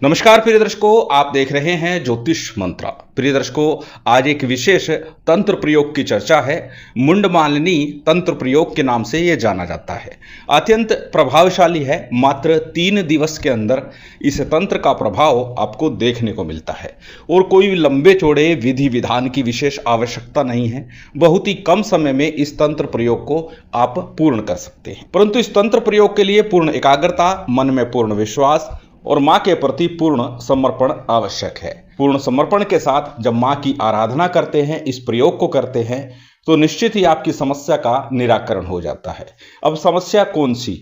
नमस्कार प्रिय दर्शकों, आप देख रहे हैं ज्योतिष मंत्रा। प्रिय दर्शकों, आज एक विशेष तंत्र प्रयोग की चर्चा है। मुंडमालिनी तंत्र प्रयोग के नाम से यह जाना जाता है। अत्यंत प्रभावशाली है। मात्र 3 दिवस के अंदर इस तंत्र का प्रभाव आपको देखने को मिलता है और कोई लंबे चौड़े विधि विधान की विशेष आवश्यकता नहीं है। बहुत ही कम समय में इस तंत्र प्रयोग को आप पूर्ण कर सकते हैं। परंतु इस तंत्र प्रयोग के लिए पूर्ण एकाग्रता, मन में पूर्ण विश्वास और मां के प्रति पूर्ण समर्पण आवश्यक है। पूर्ण समर्पण के साथ जब मां की आराधना करते हैं, इस प्रयोग को करते हैं, तो निश्चित ही आपकी समस्या का निराकरण हो जाता है। अब समस्या कौन सी?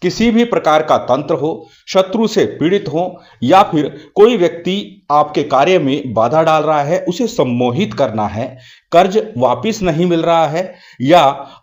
किसी भी प्रकार का तंत्र हो, शत्रु से पीड़ित हो या फिर कोई व्यक्ति आपके कार्य में बाधा डाल रहा है, उसे सम्मोहित करना है, कर्ज वापिस नहीं मिल रहा है या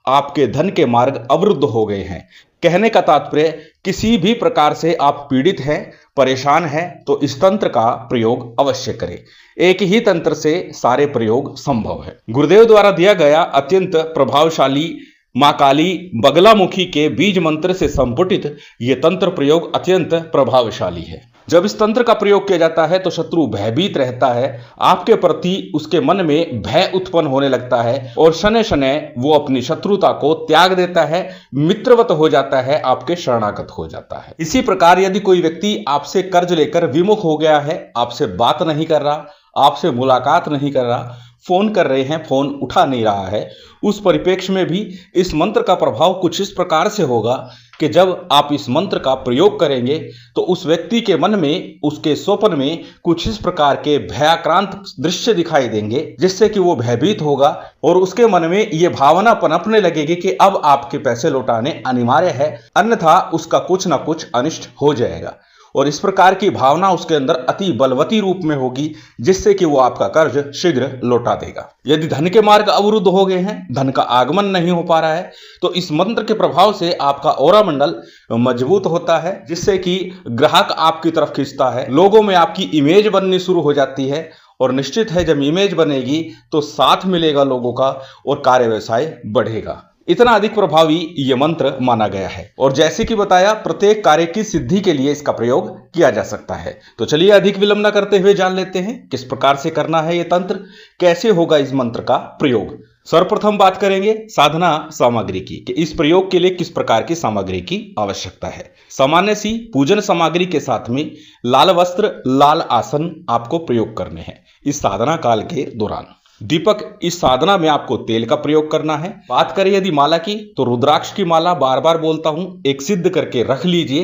आपके धन के मार्ग अवरुद्ध हो गए हैं। कहने का तात्पर्य, किसी भी प्रकार से आप पीड़ित हैं, परेशान हैं, तो इस तंत्र का प्रयोग अवश्य करें। एक ही तंत्र से सारे प्रयोग संभव है। गुरुदेव द्वारा दिया गया अत्यंत प्रभावशाली मां काली बगलामुखी के बीज मंत्र से संपुटित यह तंत्र प्रयोग अत्यंत प्रभावशाली है। जब इस तंत्र का प्रयोग किया जाता है तो शत्रु भयभीत रहता है, आपके प्रति उसके मन में भय उत्पन्न होने लगता है और शनै शनै वो अपनी शत्रुता को त्याग देता है, मित्रवत हो जाता है, आपके शरणागत हो जाता है। इसी प्रकार यदि कोई व्यक्ति आपसे कर्ज लेकर विमुख हो गया है, आपसे बात नहीं कर रहा, आपसे मुलाकात नहीं कर रहा, फोन कर रहे हैं, फोन उठा नहीं रहा है, उस परिप्रेक्ष्य में भी इस मंत्र का प्रभाव कुछ इस प्रकार से होगा कि जब आप इस मंत्र का प्रयोग करेंगे तो उस व्यक्ति के मन में, उसके स्वप्न में कुछ इस प्रकार के भयाक्रांत दृश्य दिखाई देंगे, जिससे कि वो भयभीत होगा और उसके मन में ये भावना पनपने लगेगी कि अब आपके पैसे लौटाने अनिवार्य है, अन्यथा उसका कुछ ना कुछ अनिष्ट हो जाएगा। और इस प्रकार की भावना उसके अंदर अति बलवती रूप में होगी, जिससे कि वो आपका कर्ज शीघ्र लौटा देगा। यदि धन के मार्ग अवरुद्ध हो गए हैं, धन का आगमन नहीं हो पा रहा है, तो इस मंत्र के प्रभाव से आपका ऑरा मंडल मजबूत होता है, जिससे कि ग्राहक आपकी तरफ खींचता है, लोगों में आपकी इमेज बननी शुरू हो जाती है। और निश्चित है जब इमेज बनेगी तो साथ मिलेगा लोगों का और कार्य व्यवसाय बढ़ेगा। इतना अधिक प्रभावी यह मंत्र माना गया है और जैसे कि बताया, प्रत्येक कार्य की सिद्धि के लिए इसका प्रयोग किया जा सकता है। तो चलिए अधिक विलंब न करते हुए जान लेते हैं किस प्रकार से करना है यह तंत्र, कैसे होगा इस मंत्र का प्रयोग। सर्वप्रथम बात करेंगे साधना सामग्री की कि इस प्रयोग के लिए किस प्रकार की सामग्री की आवश्यकता है। सामान्य सी पूजन सामग्री के साथ में लाल वस्त्र, लाल आसन आपको प्रयोग करने हैं इस साधना काल के दौरान। दीपक, इस साधना में आपको तेल का प्रयोग करना है। बात करें यदि माला की, तो रुद्राक्ष की माला, बार बार बोलता हूं, एक सिद्ध करके रख लीजिए।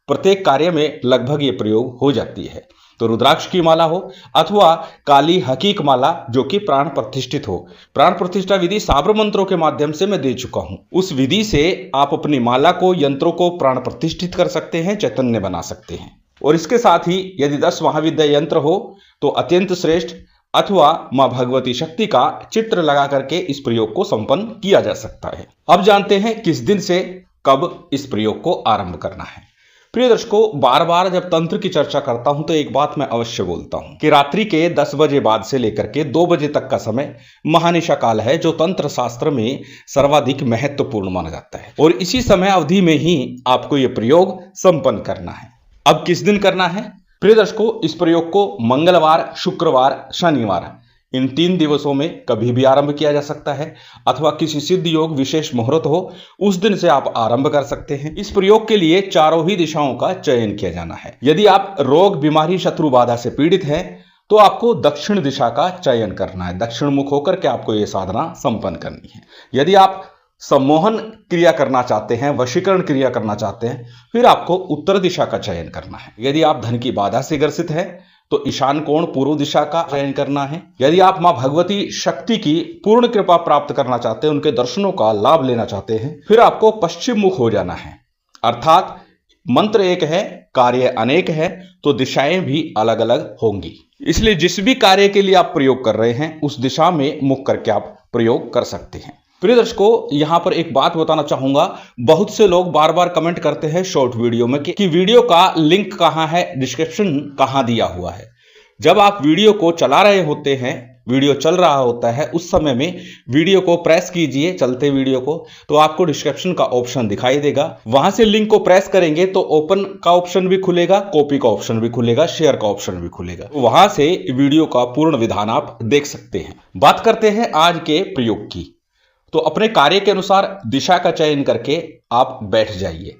प्रत्येक कार्य में लगभग ये प्रयोग हो जाती है। तो रुद्राक्ष की माला हो अथवा काली हकीक माला जो कि प्राण प्रतिष्ठित हो। प्राण प्रतिष्ठा विधि साबर मंत्रों के माध्यम से मैं दे चुका हूं। उस विधि से आप अपनी माला को, यंत्रों को प्राण प्रतिष्ठित कर सकते हैं, चैतन्य बना सकते हैं। और इसके साथ ही यदि 10 महाविद्या यंत्र हो तो अत्यंत श्रेष्ठ, अथवा मां भगवती शक्ति का चित्र लगा करके इस प्रयोग को संपन्न किया जा सकता है। अब जानते हैं किस दिन से कब इस प्रयोग को आरंभ करना है। प्रिय दर्शकों, बार बार जब तंत्र की चर्चा करता हूं तो एक बात मैं अवश्य बोलता हूं कि रात्रि के 10 बजे बाद से लेकर के 2 बजे तक का समय महानिशा काल है, जो तंत्र शास्त्र में सर्वाधिक महत्वपूर्ण माना जाता है और इसी समय अवधि में ही आपको यह प्रयोग संपन्न करना है। अब किस दिन करना है? प्रिय दर्शकों, इस प्रयोग को मंगलवार, शुक्रवार, शनिवार, इन 3 दिवसों में कभी भी आरंभ किया जा सकता है अथवा किसी सिद्ध योग विशेष मुहूर्त हो उस दिन से आप आरंभ कर सकते हैं। इस प्रयोग के लिए चारों ही दिशाओं का चयन किया जाना है। यदि आप रोग, बीमारी, शत्रु बाधा से पीड़ित हैं तो आपको दक्षिण दिशा का चयन करना है। दक्षिण मुख होकर के आपको यह साधना संपन्न करनी है। यदि आप सम्मोहन क्रिया करना चाहते हैं, वशीकरण क्रिया करना चाहते हैं, फिर आपको उत्तर दिशा का चयन करना है। यदि आप धन की बाधा से ग्रसित हैं तो ईशान कोण पूर्व दिशा का चयन करना है। यदि आप मां भगवती शक्ति की पूर्ण कृपा प्राप्त करना चाहते हैं, उनके दर्शनों का लाभ लेना चाहते हैं, फिर आपको पश्चिम मुख हो जाना है। अर्थात मंत्र एक है, कार्य अनेक है, तो दिशाएं भी अलग अलग होंगी। इसलिए जिस भी कार्य के लिए आप प्रयोग कर रहे हैं उस दिशा में मुख करके आप प्रयोग कर सकते हैं। प्रिय दर्शकों, यहां पर एक बात बताना चाहूंगा, बहुत से लोग बार बार कमेंट करते हैं शॉर्ट वीडियो में कि वीडियो का लिंक कहां है, डिस्क्रिप्शन कहां दिया हुआ है। जब आप वीडियो को चला रहे होते हैं वीडियो चल रहा होता है उस समय में वीडियो को प्रेस कीजिए, चलते वीडियो को, तो आपको डिस्क्रिप्शन का ऑप्शन दिखाई देगा। वहां से लिंक को प्रेस करेंगे तो ओपन का ऑप्शन भी खुलेगा, कॉपी का ऑप्शन भी खुलेगा, शेयर का ऑप्शन भी खुलेगा। वहां से वीडियो का पूर्ण विधान आप देख सकते हैं। बात करते हैं आज के प्रयोग की। तो अपने कार्य के अनुसार दिशा का चयन करके आप बैठ जाइए।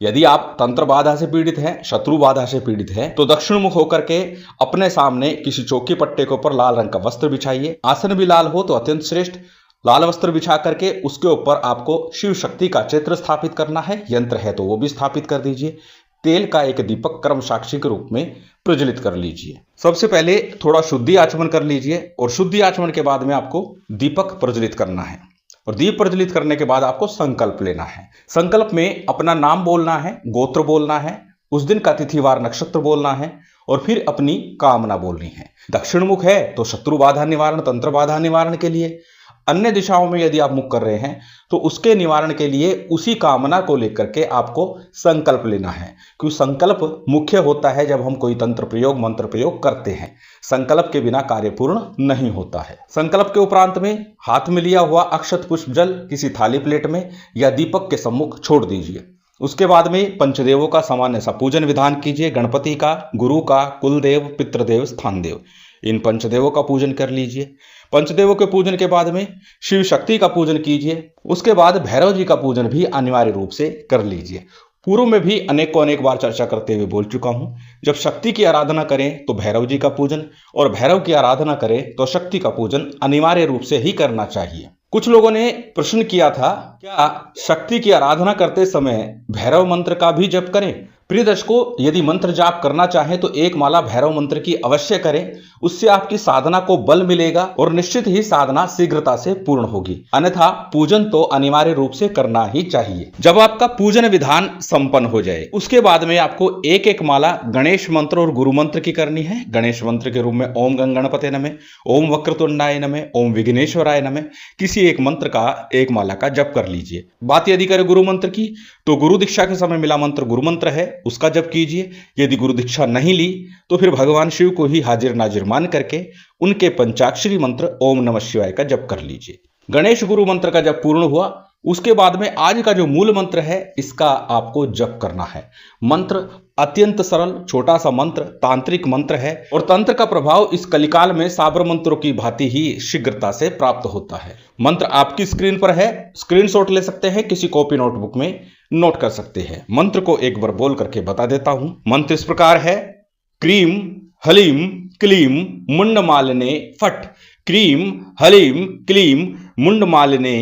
यदि आप तंत्र बाधा से पीड़ित हैं, शत्रु बाधा से पीड़ित हैं, तो दक्षिण मुख होकर के अपने सामने किसी चौकी पट्टे के ऊपर लाल रंग का वस्त्र बिछाइए। आसन भी लाल हो तो अत्यंत श्रेष्ठ। लाल वस्त्र बिछा करके उसके ऊपर आपको शिव शक्ति का चित्र स्थापित करना है। यंत्र है तो वो भी स्थापित कर दीजिए। तेल का एक दीपक कर्म साक्षी के रूप में प्रज्वलित कर लीजिए। सबसे पहले थोड़ा शुद्धि आचमन कर लीजिए और शुद्धि आचमन के बाद में आपको दीपक प्रज्वलित करना है। और दीप प्रज्वलित करने के बाद आपको संकल्प लेना है। संकल्प में अपना नाम बोलना है, गोत्र बोलना है, उस दिन का तिथिवार नक्षत्र बोलना है और फिर अपनी कामना बोलनी है। दक्षिण मुख है तो शत्रु बाधा निवारण, तंत्र बाधा निवारण के लिए। अन्य दिशाओं में यदि आप मुख कर रहे हैं तो उसके निवारण के लिए उसी कामना को लेकर के आपको संकल्प लेना है, क्योंकि संकल्प मुख्य होता है जब हम कोई तंत्र प्रयोग, मंत्र प्रयोग करते हैं। संकल्प के बिना कार्य पूर्ण नहीं होता है। संकल्प के उपरांत में हाथ में लिया हुआ अक्षत पुष्प जल किसी थाली प्लेट में या दीपक के सम्मुख छोड़ दीजिए। उसके बाद में पंचदेवों का सामान्य सा पूजन विधान कीजिए। गणपति का, गुरु का, कुलदेव, पितृदेव, स्थान देव, इन पंचदेवों का पूजन कर लीजिए। पंचदेवों के पूजन के बाद में शिव शक्ति का पूजन कीजिए। उसके बाद भैरव जी का पूजन भी अनिवार्य रूप से कर लीजिए। पूर्व में भी अनेक बार चर्चा करते हुए बोल चुका हूं, जब शक्ति की आराधना करें तो भैरव जी का पूजन और भैरव की आराधना करें तो शक्ति का पूजन अनिवार्य रूप से ही करना चाहिए। कुछ लोगों ने प्रश्न किया था, क्या शक्ति की आराधना करते समय भैरव मंत्र का भी जप करें? प्रिय दर्शकों, यदि मंत्र जाप करना चाहें तो एक माला भैरव मंत्र की अवश्य करें। उससे आपकी साधना को बल मिलेगा और निश्चित ही साधना शीघ्रता से पूर्ण होगी। अन्यथा पूजन तो अनिवार्य रूप से करना ही चाहिए। जब आपका पूजन विधान संपन्न हो जाए उसके बाद में आपको एक एक माला गणेश मंत्र और गुरु मंत्र की करनी है। गणेश मंत्र के रूप में ओम गणपते नमः, ओम वक्रतुंडाय नमः, ओम विघ्नेश्वराय नमः, किसी एक मंत्र का एक माला का जप कर लीजिए। बात यदि करें गुरु मंत्र की तो गुरु दीक्षा के समय मिला मंत्र गुरु मंत्र है, उसका जप कीजिए। यदि गुरु दीक्षा नहीं ली तो फिर भगवान शिव को ही हाजिर नाजिर मान करके उनके पंचाक्षरी मंत्र ओम नमः शिवाय का जप कर लीजिए। गणेश गुरु मंत्र का जब पूर्ण हुआ उसके बाद में आज का जो मूल मंत्र है इसका आपको जप करना है। मंत्र अत्यंत सरल छोटा सा मंत्र, तांत्रिक मंत्र है और तंत्र का प्रभाव इस कलिकाल में साबर मंत्रों की भांति ही शीघ्रता से प्राप्त होता है। मंत्र आपकी स्क्रीन पर है, स्क्रीनशॉट ले सकते हैं, किसी कॉपी नोटबुक में नोट कर सकते हैं। मंत्र को एक बार बोल करके बता देता हूं। मंत्र इस प्रकार है, क्रीम हलीम क्लीम मुंडमालिने फट, क्रीम हलीम क्लीम मुंडमालिने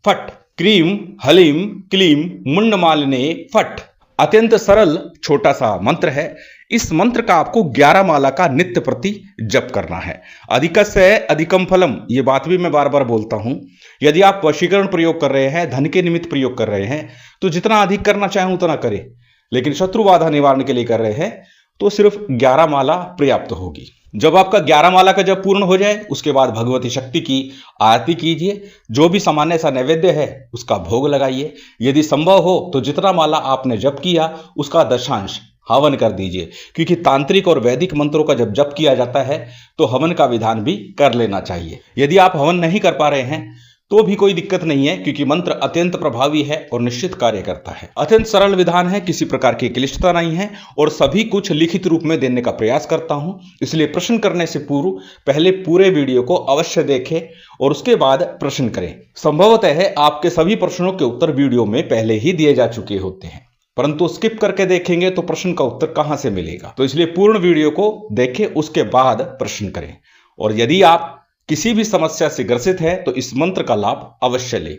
फट, क्रीम हलीम क्लीम मुंडमालिने फट। अत्यंत सरल छोटा सा मंत्र है। इस मंत्र का आपको 11 माला का नित्य प्रति जप करना है। अधिकस्य अधिकम फलम, ये बात भी मैं बार बार बोलता हूं। यदि आप वशीकरण प्रयोग कर रहे हैं, धन के निमित्त प्रयोग कर रहे हैं तो जितना अधिक करना चाहें उतना करें, लेकिन शत्रु बाधा निवारण के लिए कर रहे हैं तो सिर्फ 11 माला पर्याप्त होगी। जब आपका 11 माला का जब पूर्ण हो जाए उसके बाद भगवती शक्ति की आरती कीजिए। जो भी सामान्य सा नैवेद्य है उसका भोग लगाइए। यदि संभव हो तो जितना माला आपने जप किया उसका दशांश हवन कर दीजिए, क्योंकि तांत्रिक और वैदिक मंत्रों का जब जप किया जाता है तो हवन का विधान भी कर लेना चाहिए। यदि आप हवन नहीं कर पा रहे हैं तो भी कोई दिक्कत नहीं है, क्योंकि मंत्र अत्यंत प्रभावी है और निश्चित कार्य करता है। अत्यंत सरल विधान है, किसी प्रकार की क्लिष्टता नहीं है और सभी कुछ लिखित रूप में देने का प्रयास करता हूं। इसलिए प्रश्न करने से पूर्व पहले पूरे वीडियो को अवश्य देखें और उसके बाद प्रश्न करें। संभवतः है आपके सभी प्रश्नों के उत्तर वीडियो में पहले ही दिए जा चुके होते हैं, परंतु स्किप करके देखेंगे तो प्रश्न का उत्तर कहां से मिलेगा। तो इसलिए पूर्ण वीडियो को देखें, उसके बाद प्रश्न करें। और यदि आप किसी भी समस्या से ग्रसित है तो इस मंत्र का लाभ अवश्य लें।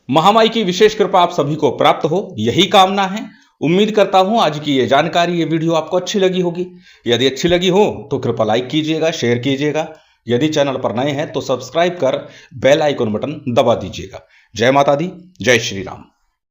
महामाई की विशेष कृपा आप सभी को प्राप्त हो, यही कामना है। उम्मीद करता हूं आज की ये जानकारी, ये वीडियो आपको अच्छी लगी होगी। यदि अच्छी लगी हो तो कृपया लाइक कीजिएगा, शेयर कीजिएगा। यदि चैनल पर नए हैं तो सब्सक्राइब कर बेल आइकन बटन दबा दीजिएगा। जय माता दी, जय श्री राम।